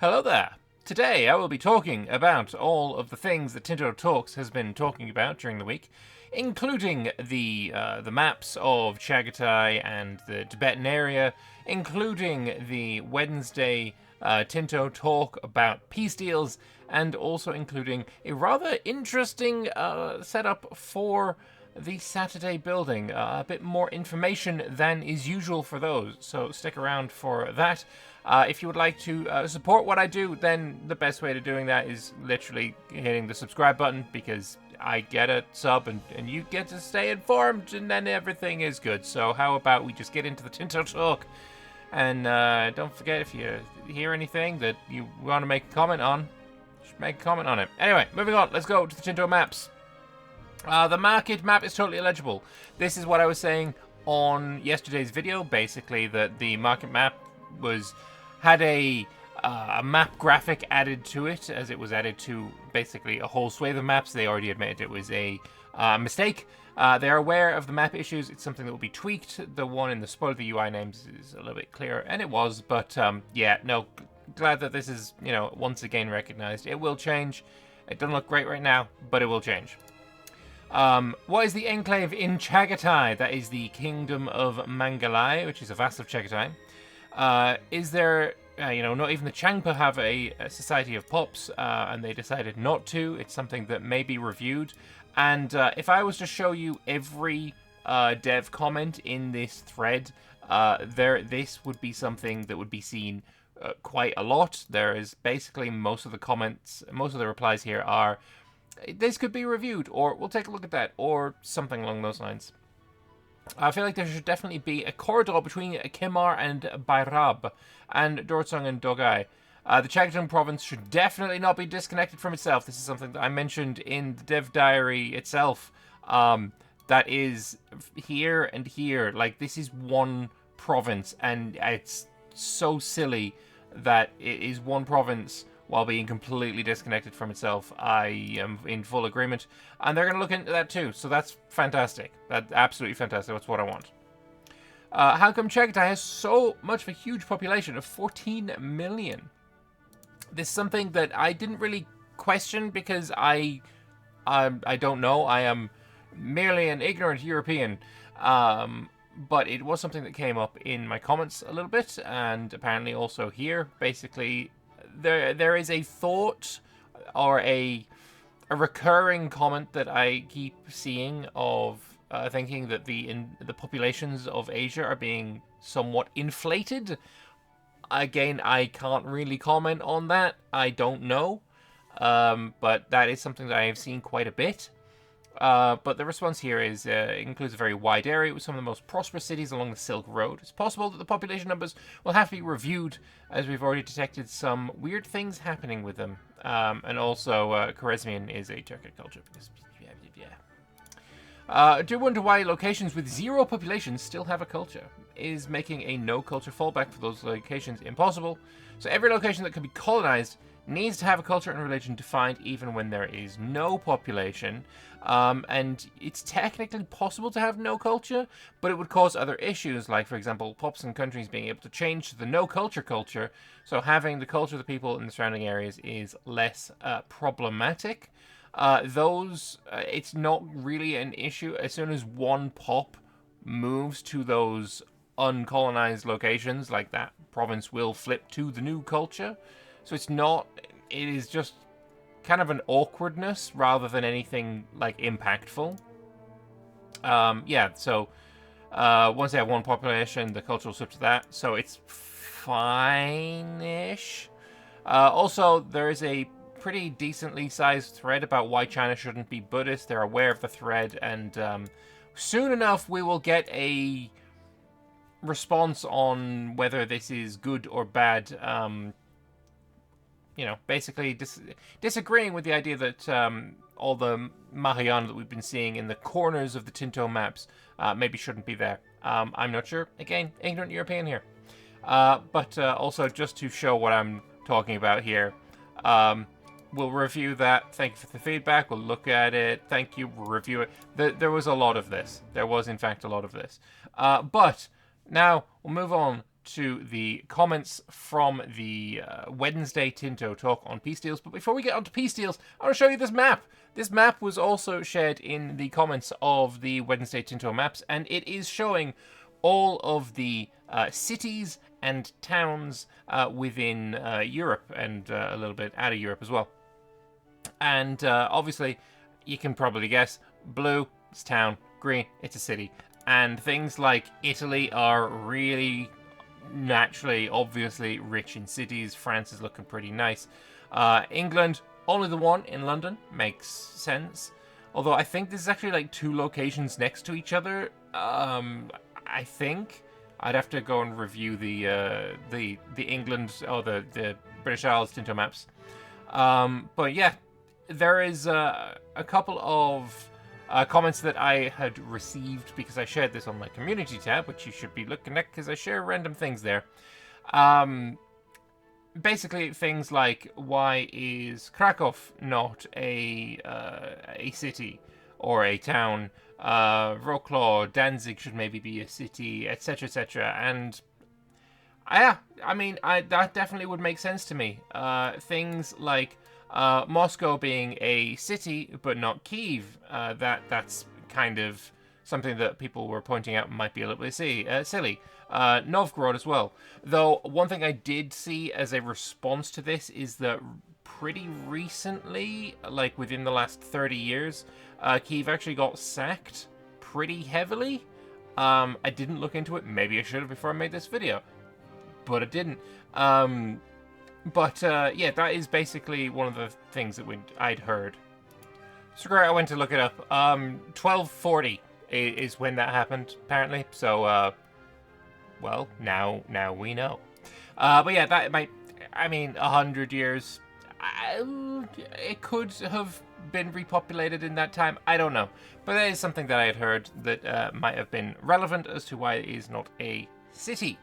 Hello there. Today I will be talking about all of the things that Tinto Talks has been talking about during the week, including the maps of Chagatai and the Tibetan area, including the Wednesday Tinto talk about peace deals, and also including a rather interesting setup for the Saturday building. A bit more information than is usual for those, so stick around for that. If you would like to support what I do, then the best way to doing that is literally hitting the subscribe button, because I get a sub and you get to stay informed, and then everything is good. So how about we just get into the Tinto talk? And don't forget, if you hear anything that you want to make a comment on, just make a comment on it. Anyway, moving on, let's go to the Tinto maps. The market map is totally illegible. This is what I was saying on yesterday's video, basically, that the market map had a map graphic added to it, as it was added to basically a whole swathe of maps. They already admitted it was a mistake. They're aware of the map issues. It's something that will be tweaked. The one in the spoiler of the UI names is a little bit clearer, and it was, but yeah, no, glad that this is, once again recognized. It will change. It doesn't look great right now, but it will change. What is the enclave in Chagatai? That is the Kingdom of Mangalai, which is a vassal of Chagatai. Is there, not even the Changpa have a society of pops, and they decided not to. It's something that may be reviewed. And if I was to show you every dev comment in this thread, this would be something that would be seen quite a lot. There is basically most of the replies here are, this could be reviewed, or we'll take a look at that, or something along those lines. I feel like there should definitely be a corridor between Khimar and Bairab, and Dortsung and Dogai. The Chagatai province should definitely not be disconnected from itself. This is something that I mentioned in the dev diary itself. That is here and here. Like, this is one province, and it's so silly that it is one province while being completely disconnected from itself. I am in full agreement. And they're going to look into that too, so that's fantastic. That's absolutely fantastic. That's what I want. How come Chagatai has so much of a huge population of 14 million? This is something that I didn't really question, because I don't know. I am merely an ignorant European. But it was something that came up in my comments a little bit, and apparently also here. Basically, there is a thought, or a recurring comment that I keep seeing of thinking that the populations of Asia are being somewhat inflated. Again, I can't really comment on that. I don't know. But that is something that I have seen quite a bit. But the response here includes a very wide area with some of the most prosperous cities along the Silk Road. It's possible that the population numbers will have to be reviewed, as we've already detected some weird things happening with them. And also, Khwarezmian is a Turkic culture. Because, I do wonder why locations with zero population still have a culture. Is making a no-culture fallback for those locations impossible? So every location that can be colonized needs to have a culture and religion defined even when there is no population. And it's technically possible to have no culture, but it would cause other issues, like, for example, pops and countries being able to change to the no culture. So having the culture of the people in the surrounding areas is less problematic. It's not really an issue. As soon as one pop moves to those uncolonized locations, like, that province will flip to the new culture. So it is just kind of an awkwardness rather than anything, like, impactful. So once they have one population, the culture will switch to that, so it's fine-ish. Also, there is a pretty decently sized thread about why China shouldn't be Buddhist. They're aware of the thread, and soon enough we will get a response on whether this is good or bad. Basically disagreeing with the idea that all the Mahayana that we've been seeing in the corners of the Tinto maps maybe shouldn't be there. I'm not sure. Again, ignorant European here. But also, just to show what I'm talking about here, we'll review that. Thank you for the feedback. We'll look at it. Thank you. We'll review it. There was a lot of this. There was, in fact, a lot of this. But now we'll move on to the comments from the Wednesday Tinto talk on peace deals. But before we get on to peace deals, I want to show you this map. This map was also shared in the comments of the Wednesday Tinto maps, and it is showing all of the cities and towns within Europe and a little bit out of Europe as well. And obviously, you can probably guess, blue, it's town, green, it's a city. And things like Italy are really naturally, obviously rich in cities. France is looking pretty nice. England, only the one in London, makes sense. Although I think this is actually like 2 locations next to each other. I think I'd have to go and review the England or the British Isles Tinto maps. But yeah, there is a couple of comments that I had received because I shared this on my community tab, which you should be looking at because I share random things there. Basically, things like, why is Krakow not a city or a town? Wroclaw, Danzig should maybe be a city, etc., etc. And yeah, I mean, that definitely would make sense to me. Things like Moscow being a city, but not Kiev. That's kind of something that people were pointing out might be a little bit silly. Novgorod as well. Though, one thing I did see as a response to this is that pretty recently, like within the last 30 years, Kiev actually got sacked pretty heavily. I didn't look into it. Maybe I should have before I made this video, but I didn't. Yeah, that is basically one of the things that I'd heard. So great, I went to look it up. 1240 is when that happened, apparently. So, well, now we know. But yeah, that might, I mean, 100 years, it could have been repopulated in that time. I don't know. But that is something that I had heard that might have been relevant as to why it is not a city.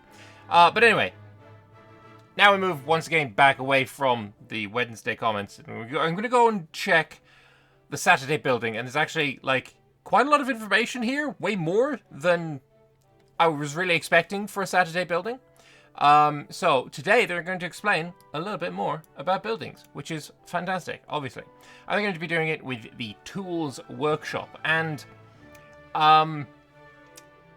But anyway, now we move once again back away from the Wednesday comments. I'm going to go and check the Saturday building, and there's actually like quite a lot of information here, way more than I was really expecting for a Saturday building. So today they're going to explain a little bit more about buildings, which is fantastic, obviously. I'm going to be doing it with the Tools Workshop, and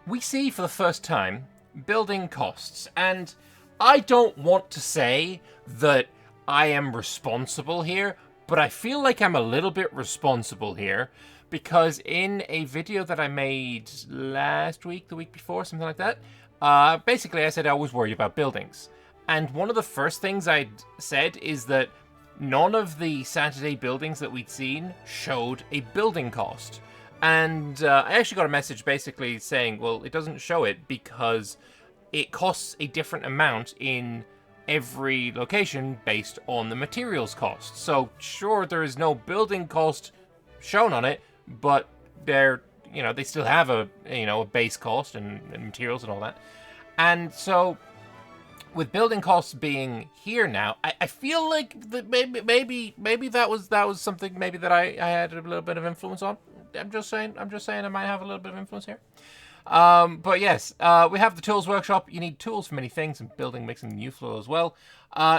we see for the first time building costs, and I don't want to say that I am responsible here, but I feel like I'm a little bit responsible here, because in a video that I made last week, the week before, something like that, basically I said I was worried about buildings. And one of the first things I'd said is that none of the Saturday buildings that we'd seen showed a building cost. And I actually got a message basically saying, well, it doesn't show it because it costs a different amount in every location based on the materials cost. So sure, there is no building cost shown on it, but they're, they still have a base cost and materials and all that. And so with building costs being here now, I feel like that maybe that was something maybe that I had a little bit of influence on. I'm just saying I might have a little bit of influence here. But yes, we have the Tools Workshop. You need tools for many things, and building makes them useful as well.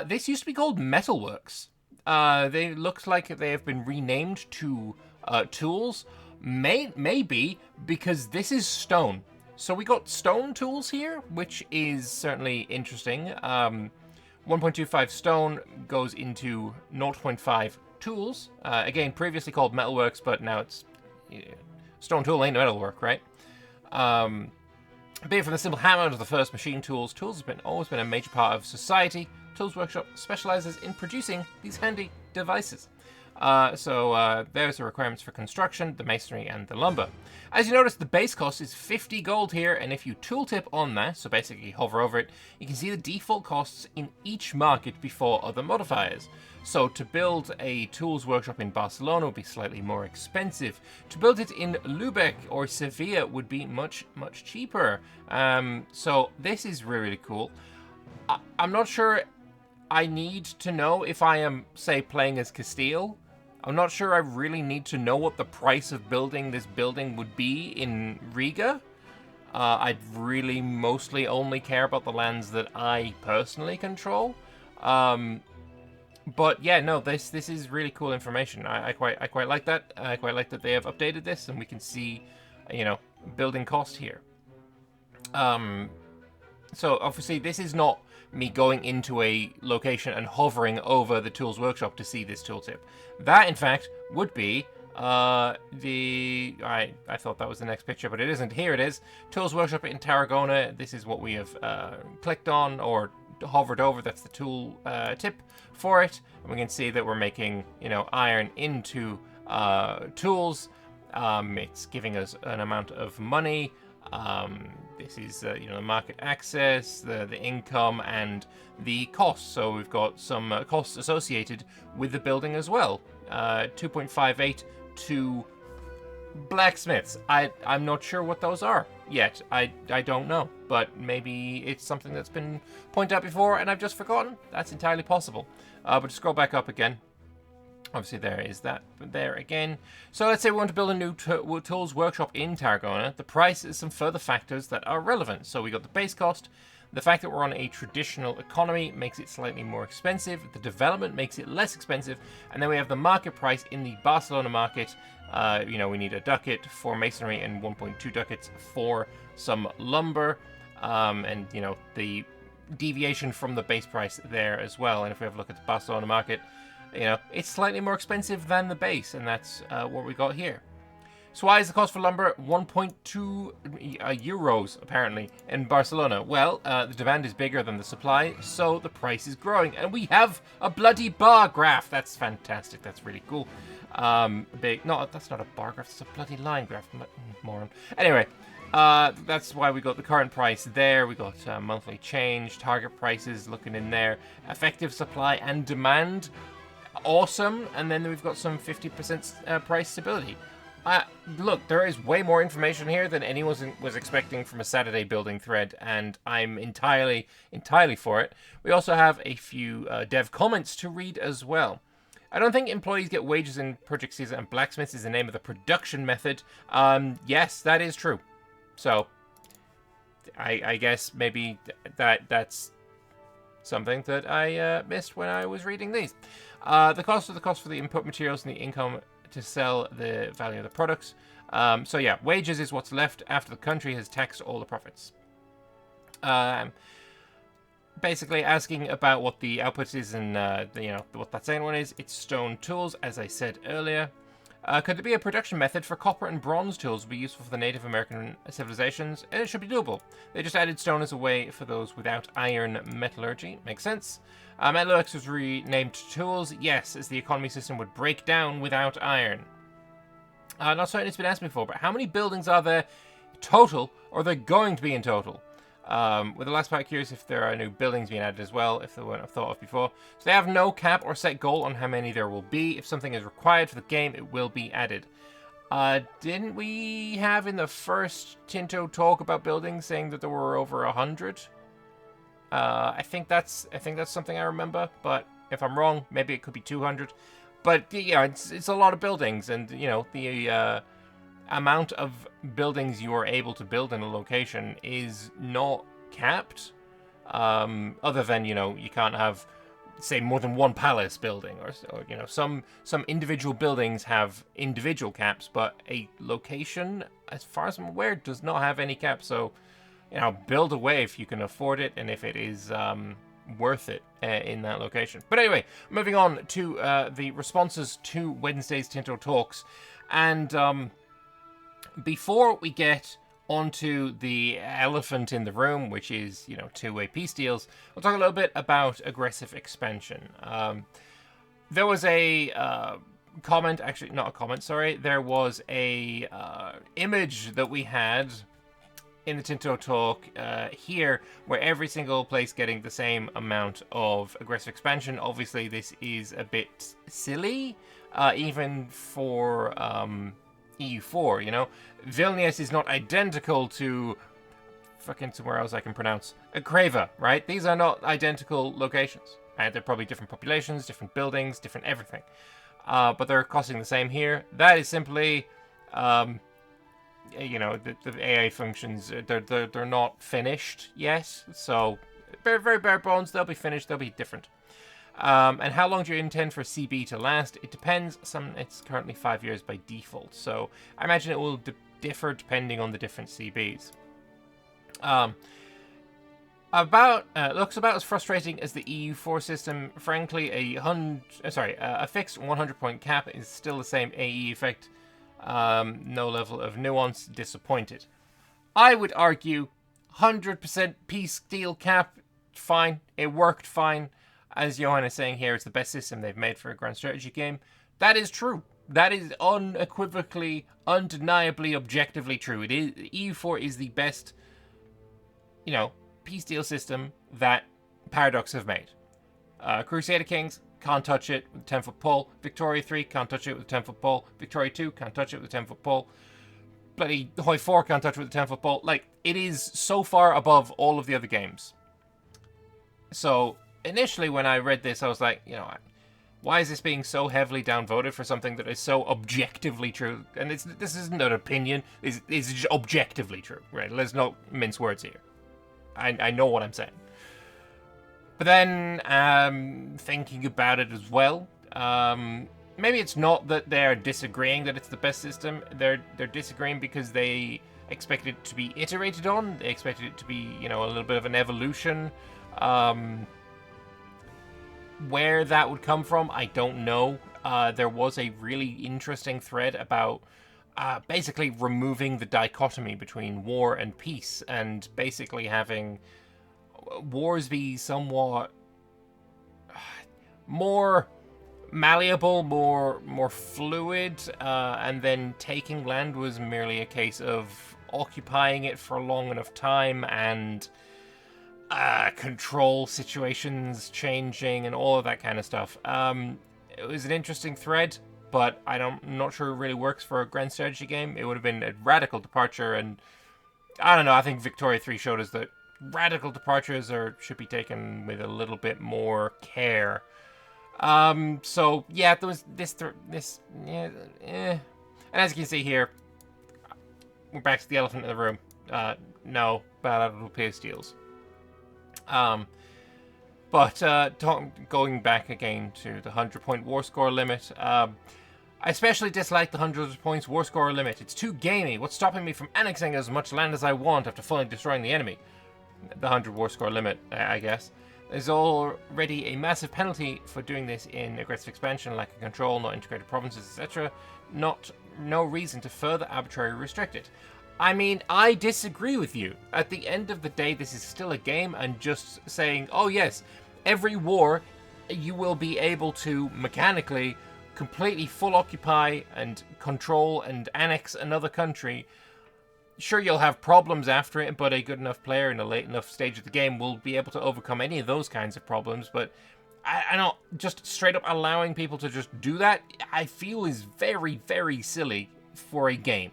This used to be called Metalworks. They look like they have been renamed to Tools. Maybe because this is stone. So we got stone tools here, which is certainly interesting. 1.25 stone goes into 0.5 tools. Again, previously called Metalworks, but now it's stone tool ain't metalwork, right? Be it from the simple hammer to the first machine tools, tools have always been a major part of society. Tools Workshop specializes in producing these handy devices. So there's the requirements for construction, the masonry, and the lumber. As you notice, the base cost is 50 gold here, and if you tooltip on that, so basically hover over it, you can see the default costs in each market before other modifiers. So to build a Tools Workshop in Barcelona would be slightly more expensive. To build it in Lübeck or Sevilla would be much, much cheaper. So this is really cool. I'm not sure I need to know if I am, say, playing as Castile. I'm not sure I really need to know what the price of building this building would be in Riga. I'd really mostly only care about the lands that I personally control. But yeah, no, this is really cool information. I quite like that. I quite like that they have updated this, and we can see, building cost here. So obviously this is not me going into a location and hovering over the Tools Workshop to see this tooltip. That, in fact, would be I thought that was the next picture, but it isn't. Here it is. Tools Workshop in Tarragona. This is what we have clicked on or hovered over. That's the tool tip for it. And we can see that we're making, iron into tools. It's giving us an amount of money. This is the market access, the income, and the costs. So we've got some costs associated with the building as well. 2.58 to blacksmiths. I'm not sure what those are yet. I don't know, but maybe it's something that's been pointed out before and I've just forgotten. That's entirely possible. But scroll back up again. Obviously, there is that there again. So let's say we want to build a new tools workshop in Tarragona. The price is some further factors that are relevant. So we got the base cost. The fact that we're on a traditional economy makes it slightly more expensive. The development makes it less expensive. And then we have the market price in the Barcelona market. We need a ducat for masonry and 1.2 ducats for some lumber. And the deviation from the base price there as well. And if we have a look at the Barcelona market, it's slightly more expensive than the base, and that's what we got here. So why is the cost for lumber 1.2 euros, apparently, in Barcelona? Well, the demand is bigger than the supply, so the price is growing. And we have a bloody bar graph. That's fantastic. That's really cool. No, that's not a bar graph. It's a bloody line graph, moron. Anyway, that's why we got the current price there. We got monthly change, target prices looking in there, effective supply and demand. Awesome. And then we've got some 50% price stability. Look, there is way more information here than anyone was expecting from a Saturday building thread, and I'm entirely for it. We also have a few dev comments to read as well. I don't think employees get wages in project season, and blacksmiths is the name of the production method. Yes, that is true. So I guess maybe that's something that I missed when I was reading these. The cost for the input materials and the income to sell the value of the products. So yeah, wages is what's left after the country has taxed all the profits. Basically asking about what the output is and what that second one is. It's stone tools, as I said earlier. Could there be a production method for copper and bronze tools would be useful for the Native American civilizations? And it should be doable. They just added stone as a way for those without iron metallurgy. Makes sense. Metallurgy was renamed to tools. Yes, as the economy system would break down without iron. Not certain it's been asked before, but how many buildings are there total, or are there going to be in total? With the last part, curious if there are new buildings being added as well, if they weren't thought of before. So they have no cap or set goal on how many there will be. If something is required for the game, it will be added. Didn't we have in the first Tinto talk about buildings saying that there were over 100? I think that's something I remember, but if I'm wrong, maybe it could be 200. But yeah, it's a lot of buildings, and the amount of buildings you are able to build in a location is not capped, other than you can't have, say, more than one palace building, or some individual buildings have individual caps, but a location, as far as I'm aware, does not have any caps. So build away if you can afford it and if it is worth it in that location. But anyway, moving on to the responses to Wednesday's Tinto Talks, and before we get onto the elephant in the room, which is, two-way peace deals, we'll talk a little bit about aggressive expansion. There was a comment, actually, not a comment, sorry. There was a image that we had in the Tinto talk here, where every single place getting the same amount of aggressive expansion. Obviously, this is a bit silly, even for EU4, Vilnius is not identical to fucking somewhere else I can pronounce. Creva, right? These are not identical locations. Right? They're probably different populations, different buildings, different everything. But they're costing the same here. That is simply, the AI functions, they're not finished yet. So very, very bare bones. They'll be finished. They'll be different. And how long do you intend for CB to last? It depends. It's currently 5 years by default, so I imagine it will differ depending on the different CBs. Looks about as frustrating as the EU4 system. Frankly, a fixed 100-point cap is still the same AE effect. No level of nuance. Disappointed. I would argue 100% peace deal cap. Fine, it worked fine. As Johan is saying here, it's the best system they've made for a grand strategy game. That is true. That is unequivocally, undeniably, objectively true. It is EU4 is the best, peace deal system that Paradox have made. Crusader Kings can't touch it with a 10-foot pole. Victoria 3 can't touch it with a 10-foot pole. Victoria 2 can't touch it with a 10-foot pole. Bloody Hoi 4 can't touch it with a 10-foot pole. Like, it is so far above all of the other games. So initially, when I read this, I was like, why is this being so heavily downvoted for something that is so objectively true? And this isn't an opinion. It's just objectively true, right? Let's not mince words here. I know what I'm saying. But then, thinking about it as well, maybe it's not that they're disagreeing that it's the best system. They're disagreeing because they expected it to be iterated on. They expected it to be, a little bit of an evolution. Where that would come from, I don't know. There was a really interesting thread about basically removing the dichotomy between war and peace, and basically having wars be somewhat more malleable, more fluid, and then taking land was merely a case of occupying it for a long enough time and control situations changing and all of that kind of stuff. It was an interesting thread, but I'm not sure it really works for a grand strategy game. It would have been a radical departure, and I don't know, I think Victoria 3 showed us that radical departures should be taken with a little bit more care. So yeah, there was and as you can see here, we're back to the elephant in the room. No bilateral peace deals. Going back again to the 100-point war score limit, I especially dislike the 100 points war score limit. It's too gamey. What's stopping me from annexing as much land as I want after fully destroying the enemy? The 100 war score limit, I guess. There's already a massive penalty for doing this in aggressive expansion, lack of control, not integrated provinces, etc. No reason to further arbitrarily restrict it. I mean, I disagree with you. At the end of the day, this is still a game, and just saying, oh yes, every war you will be able to mechanically completely full occupy and control and annex another country. Sure, you'll have problems after it, but a good enough player in a late enough stage of the game will be able to overcome any of those kinds of problems. But I don't, just straight up allowing people to just do that, I feel is very, very silly for a game.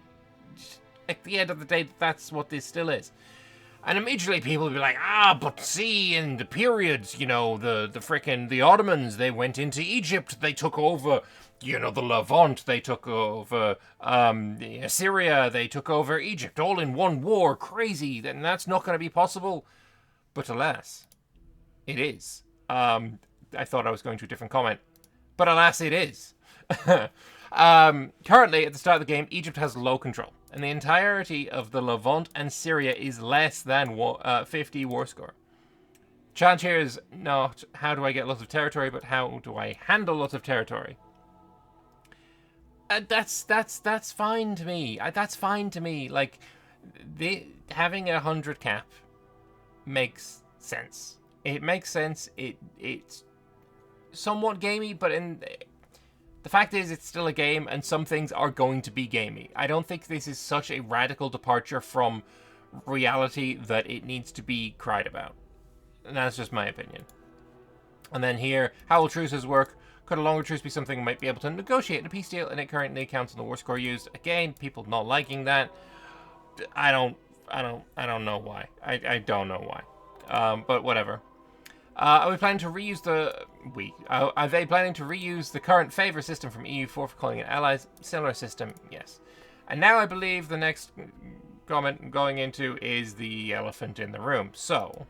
At the end of the day, that's what this still is. And immediately people will be like, but see, in the periods, the Ottomans, they went into Egypt, they took over, the Levant, they took over Syria, they took over Egypt, all in one war, crazy, and that's not going to be possible. But alas, it is. I thought I was going to a different comment, but alas, it is. Currently, at the start of the game, Egypt has low control, and the entirety of the Levant and Syria is less than 50 war score. Challenge here is not how do I get lots of territory, but how do I handle lots of territory. That's fine to me. That's fine to me. Like, having 100 cap makes sense. It makes sense. It's somewhat gamey, but the fact is, it's still a game, and some things are going to be gamey. I don't think this is such a radical departure from reality that it needs to be cried about. And that's just my opinion. And then here, how will truces work? Could a longer truce be something we might be able to negotiate a peace deal, and it currently counts on the war score used? Again, people not liking that. I don't know why. I don't know why. But whatever. Are we planning to reuse are they planning to reuse the current favor system from EU4 for calling it allies? Similar system, yes. And now I believe the next comment I'm going into is the elephant in the room. So,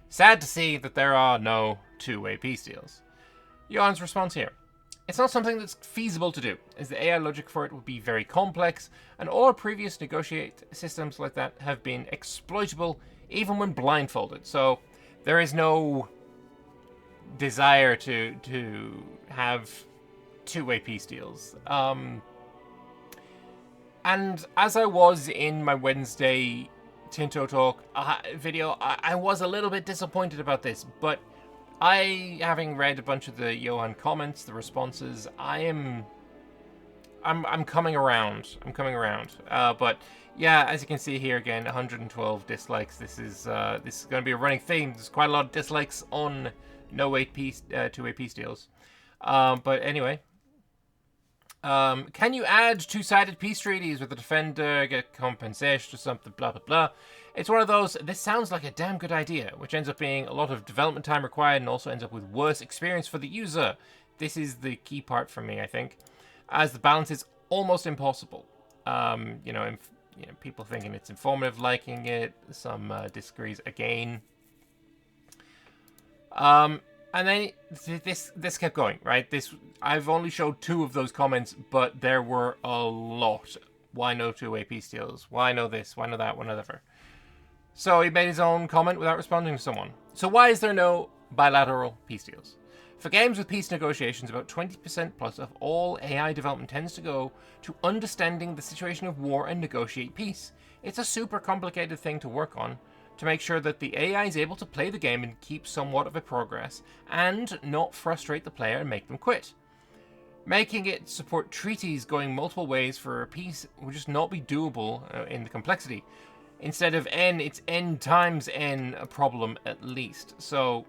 sad to see that there are no two-way peace deals. Johan's response here. It's not something that's feasible to do, as the AI logic for it would be very complex, and all previous negotiate systems like that have been exploitable even when blindfolded. So there is no desire to have two-way peace deals. And as I was in my Wednesday Tinto Talk video, I was a little bit disappointed about this, but having read a bunch of the Johan comments, the responses, I'm coming around. But yeah, as you can see here again, 112 dislikes. This is going to be a running theme. There's quite a lot of dislikes on two-way peace deals. But anyway, can you add two-sided peace treaties with the defender, get compensation or something? Blah blah blah. It's one of those, this sounds like a damn good idea, which ends up being a lot of development time required and also ends up with worse experience for the user. This is the key part for me, I think, as the balance is almost impossible. People thinking it's informative, liking it, some disagrees again. And then this kept going, right? I've only showed 2 of those comments, but there were a lot. Why no two-way peace deals? Why no this? Why no that? Whatever. So he made his own comment without responding to someone. So why is there no bilateral peace deals? For games with peace negotiations, about 20% plus of all AI development tends to go to understanding the situation of war and negotiate peace. It's a super complicated thing to work on to make sure that the AI is able to play the game and keep somewhat of a progress and not frustrate the player and make them quit. Making it support treaties going multiple ways for a peace would just not be doable in the complexity. Instead of n, it's n times n a problem at least. So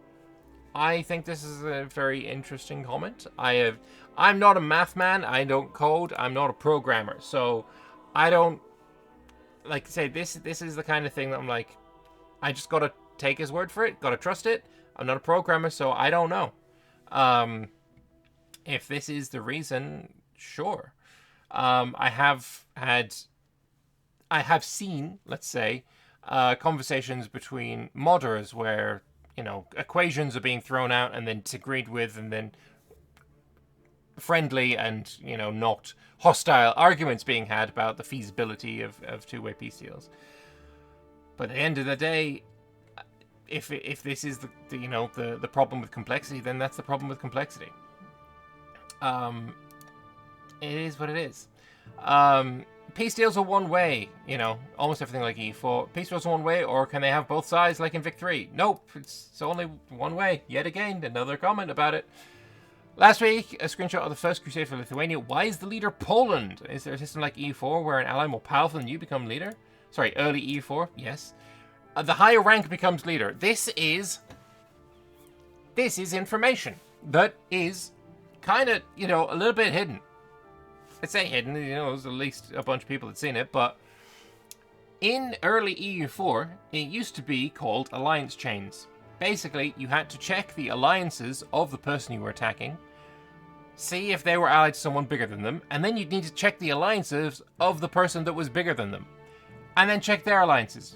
I think this is a very interesting comment. I'm not a math man. I don't code. I'm not a programmer. So I don't, like I say, this is the kind of thing that I'm like, I just got to take his word for it. Got to trust it. I'm not a programmer, so I don't know. If this is the reason, sure. I have seen, let's say, conversations between modders where, equations are being thrown out and then disagreed with, and then friendly and, not hostile arguments being had about the feasibility of two-way peace deals. But at the end of the day, if this is the problem with complexity, then that's the problem with complexity. It is what it is. Peace deals are one way, almost everything like E4. Peace deals are one way, or can they have both sides like in Vic 3? Nope, it's only one way. Yet again, another comment about it. Last week, a screenshot of the First Crusade for Lithuania. Why is the leader Poland? Is there a system like E4 where an ally more powerful than you become leader? Sorry, early E4, yes. The higher rank becomes leader. This is information that is kind of, a little bit hidden. I'd say hidden, there's at least a bunch of people that seen it, but in early EU4, it used to be called alliance chains. Basically, you had to check the alliances of the person you were attacking, see if they were allied to someone bigger than them, and then you'd need to check the alliances of the person that was bigger than them, and then check their alliances,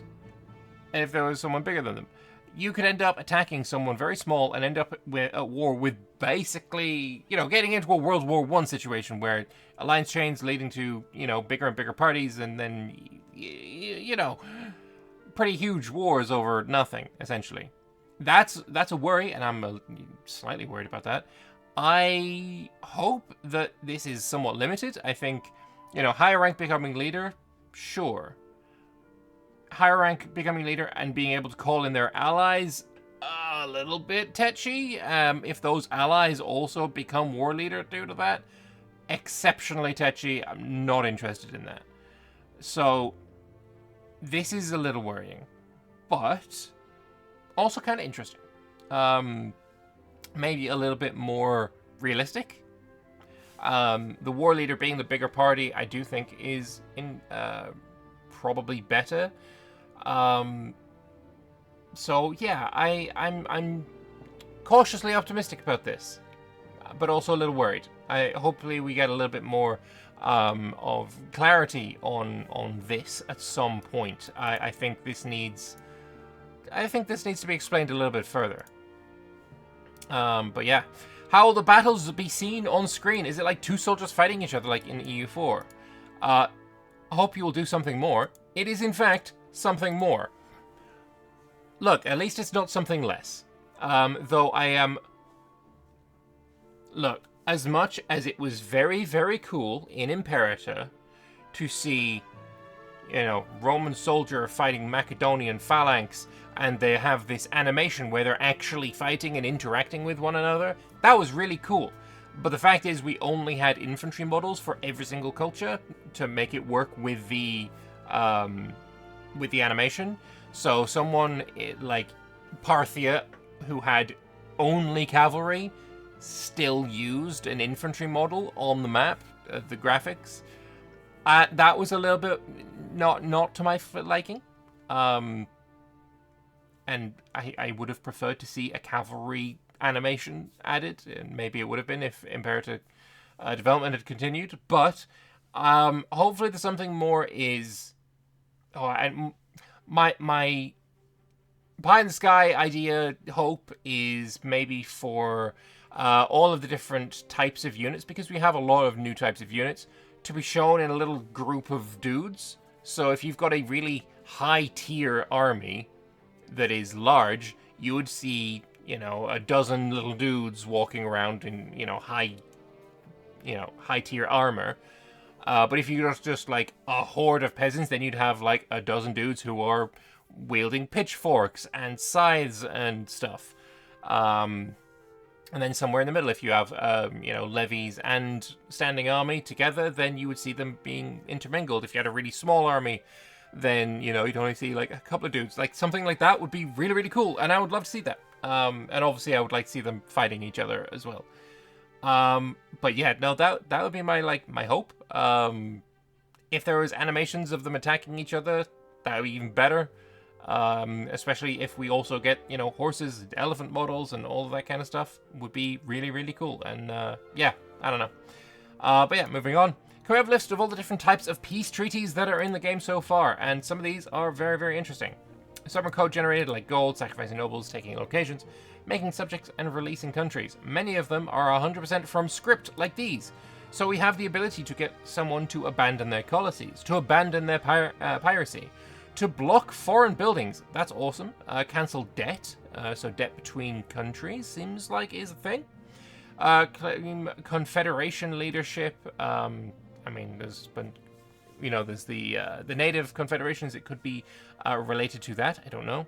if there was someone bigger than them. You could end up attacking someone very small and end up at war with basically, getting into a World War I situation where alliance chains leading to, bigger and bigger parties, and then, pretty huge wars over nothing, essentially. That's a worry, and I'm slightly worried about that. I hope that this is somewhat limited. I think, higher rank becoming leader, sure. Higher rank becoming leader and being able to call in their allies, a little bit tetchy. If those allies also become war leader due to that, exceptionally tetchy. I'm not interested in that. So this is a little worrying, but also kind of interesting. Maybe a little bit more realistic. The war leader being the bigger party, I do think is probably better. So yeah, I'm cautiously optimistic about this. but also a little worried. Hopefully we get a little bit more of clarity on this at some point. I think this needs to be explained a little bit further. But yeah, how will the battles be seen on screen? Is it like two soldiers fighting each other like in EU4? I hope you will do something more. It is in fact something more. Look, at least it's not something less. Though I am... Look, as much as it was very, very cool in Imperator to see, Roman soldier fighting Macedonian phalanx, and they have this animation where they're actually fighting and interacting with one another, that was really cool. But the fact is, we only had infantry models for every single culture to make it work with the animation. So someone like Parthia, who had only cavalry, still used an infantry model on the map, the graphics. That was a little bit not to my liking. And I would have preferred to see a cavalry animation added, and maybe it would have been if Imperator development had continued. But hopefully the something more is... and my pie in the sky idea, hope, is maybe for all of the different types of units, because we have a lot of new types of units, to be shown in a little group of dudes. So if you've got a really high tier army that is large, you would see, a dozen little dudes walking around in, high tier armor. But if you just like a horde of peasants, then you'd have like a dozen dudes who are wielding pitchforks and scythes and stuff. And then somewhere in the middle, if you have, levies and standing army together, then you would see them being intermingled. If you had a really small army, then, you'd only see like a couple of dudes. Like something like that would be really, really cool. And I would love to see that. And obviously I would like to see them fighting each other as well. But yeah, no, that would be my hope. If there was animations of them attacking each other, that would be even better. Especially if we also get, horses, elephant models, and all of that kind of stuff, would be really, really cool. And yeah, I don't know. But yeah, moving on. Can we have a list of all the different types of peace treaties that are in the game so far? And some of these are very, very interesting. Some are code generated, like gold, sacrificing nobles, taking locations, making subjects, and releasing countries. Many of them are 100% from script, like these. So we have the ability to get someone to abandon their policies, to abandon their piracy, to block foreign buildings. That's awesome. Cancel debt. So debt between countries seems like is a thing. Claim confederation leadership. There's been, there's the native confederations. It could be related to that. I don't know.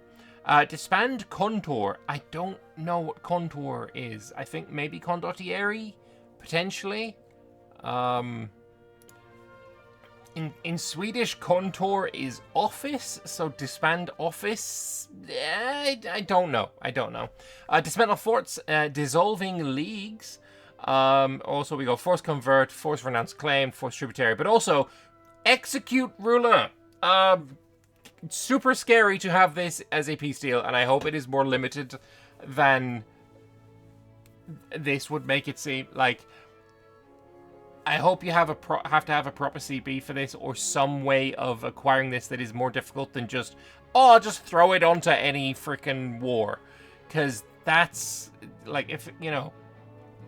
Disband Contour. I don't know what Contour is. I think maybe Condottieri, potentially. In Swedish, Contour is office, so disband office. I don't know. Dismantle forts, dissolving leagues. Also, we go force convert, force renounce claim, force tributary, but also execute ruler. Super scary to have this as a peace deal, and I hope it is more limited than this would make it seem. Like, I hope you have to have a proper CB for this, or some way of acquiring this that is more difficult than just throw it onto any freaking war. Because that's, like, if,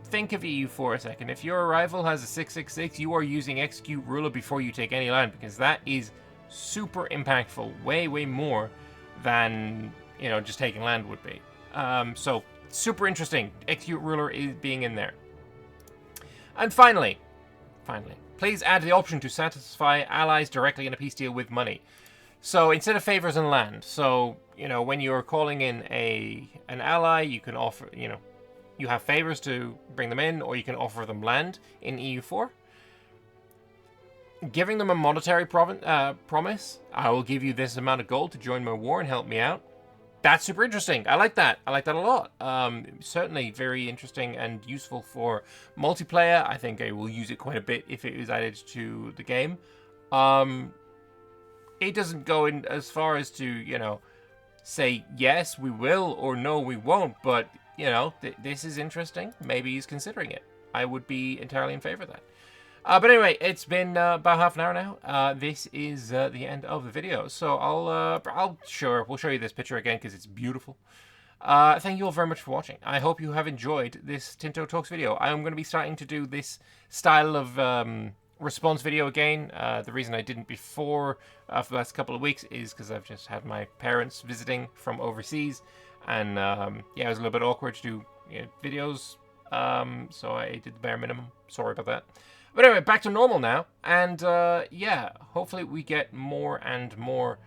think of EU for a second. If your rival has a 666, you are using execute ruler before you take any land, because that is super impactful, way, way more than, just taking land would be. So, super interesting. Execute ruler is being in there. And finally, please add the option to satisfy allies directly in a peace deal with money. So instead of favors and land, so, when you're calling in an ally, you can offer, you have favors to bring them in, or you can offer them land in EU4. Giving them a monetary promise, I will give you this amount of gold to join my war and help me out. That's super interesting. I like that. I like that a lot. Certainly very interesting and useful for multiplayer. I think I will use it quite a bit if it is added to the game. It doesn't go in as far as to, say, yes, we will, or no, we won't. But you know, this is interesting. Maybe he's considering it. I would be entirely in favor of that. But anyway, it's been about half an hour now. This is the end of the video. So we'll show you this picture again because it's beautiful. Thank you all very much for watching. I hope you have enjoyed this Tinto Talks video. I'm going to be starting to do this style of response video again. The reason I didn't before for the last couple of weeks is because I've just had my parents visiting from overseas, and yeah, it was a little bit awkward to do videos. So I did the bare minimum. Sorry about that. But anyway, back to normal now, and yeah, hopefully we get more and more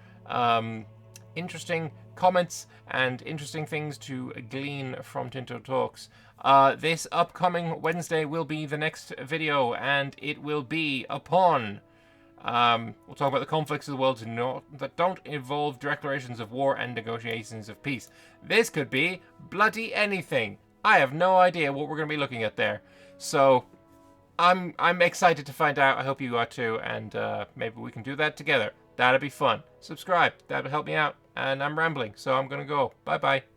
interesting comments and interesting things to glean from Tinto Talks. This upcoming Wednesday will be the next video, and it will be upon... we'll talk about the conflicts of the world that don't involve declarations of war and negotiations of peace. This could be bloody anything. I have no idea what we're going to be looking at there. So... I'm excited to find out. I hope you are too, and maybe we can do that together. That'd be fun. Subscribe. That would help me out. And I'm rambling, so I'm gonna go. Bye-bye.